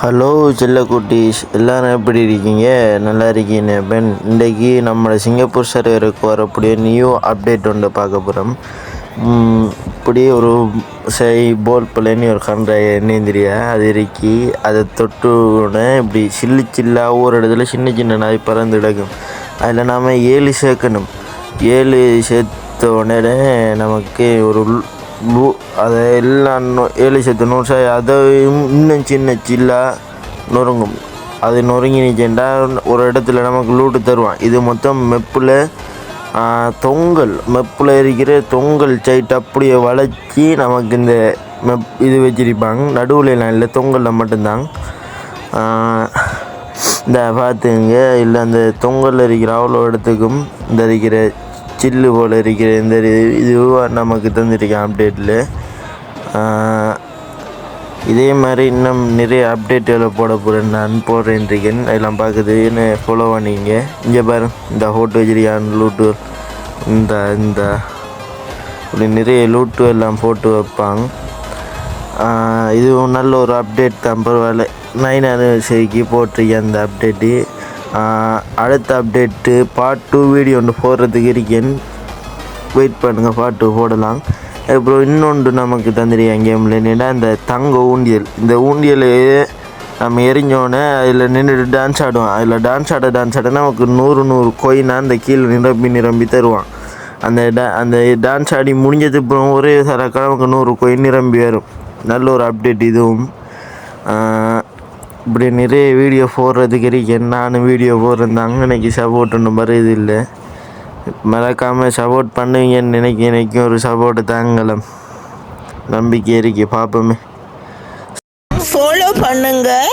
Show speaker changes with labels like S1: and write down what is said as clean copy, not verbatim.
S1: Hello செல்லக்குட்டீஸ், எல்லாரும் எப்படி இருக்கீங்க? நல்லா இருக்கீங்க பென். இன்றைக்கி நம்ம சிங்கப்பூர் சர்வருக்கு வரக்கூடிய நியூ அப்டேட் ஒன்று பார்க்க போகிறோம். இப்படி ஒரு போல் பிள்ளைன்னு ஒரு கண்ட எண்ணெந்திரியா அது இருக்கி அதை தொட்டு இப்படி சில்லாக ஒவ்வொரு இடத்துல சின்ன சின்ன நாய் பறந்து கிடக்கும். அதில் நாம் 7 சேர்க்கணும். 7 சேர்த்த உடனே நமக்கு ஒரு அதை எல்லாம் 7 சேர்த்து 100 அதையும் இன்னும் சில்லாக நொறுங்கும். அது நொறுங்கினிச்சேன்டா ஒரு இடத்துல நமக்கு லூட்டு தருவான். இது மொத்தம் மெப்பில் மெப்பில் இருக்கிற தொங்கல் சைட் அப்படியே வளைச்சி நமக்கு இந்த இது வச்சிருப்பாங்க. நடுவுலலாம் இல்லை, தொங்கலில் மட்டும்தான். இந்த பார்த்துங்க, இல்லை அந்த தொங்கலில் இருக்கிற அவ்வளோ இடத்துக்கும் இந்த இருக்கிற சில்லு போல் இருக்கிற இந்த இதுவும் நமக்கு தந்துருக்கேன் அப்டேட்டில். இதே மாதிரி இன்னும் நிறைய அப்டேட்டுகளை போட போகிறேன், நான் போடுறேன்றிருக்கேன். அதெல்லாம் பார்க்குது என்ன ஃபாலோ பண்ணிங்க. இங்கே பாருங்க, இந்த ஹோட்டு வச்சிருக்கான் லூட்டு, இந்த இப்படி நிறைய லூட்டு எல்லாம் போட்டு வைப்பாங்க. இதுவும் நல்ல ஒரு அப்டேட் தான், பரவாயில்ல. 9 anniversary போட்டிருக்கேன் அந்த அப்டேட்டு. அடுத்த அப்டேட்டு பார்ட் 2 வீடியோ ஒன்று போடுறதுக்கு இருக்கேன். வெயிட் பண்ணுங்கள், பார்ட் 2 போடலாம். அப்புறம் இன்னொன்று நமக்கு தந்துருக்கேன் கேமில் என்னென்னா இந்த தங்க ஊண்டியல். இந்த ஊண்டியல் நம்ம எரிஞ்சோடனே அதில் நின்றுட்டு டான்ஸ் ஆடுவோம். அதில் டான்ஸ் ஆட நமக்கு 100 கோயினாக அந்த கீழே நிரம்பி தருவான். அந்த டான்ஸ் ஆடி முடிஞ்சது அப்புறம் ஒரே சரக்காக நமக்கு 100 கோயின் நிரம்பி வரும். நல்ல ஒரு அப்டேட் இதுவும். இப்படி நிறைய வீடியோ போடுறதுக்கு இருக்கேன். நானும் வீடியோ போடுறேன். அங்கனைக்கு சப்போர்ட் ஒன்றும் வருது இல்லை. மறக்காமல் சப்போர்ட் பண்ணுவீங்கன்னு நினைக்கும் ஒரு சப்போர்ட்டு தாங்கலாம். நம்பிக்கை இருக்கு, பார்ப்போமே.
S2: ஃபாலோ பண்ணுங்கள்.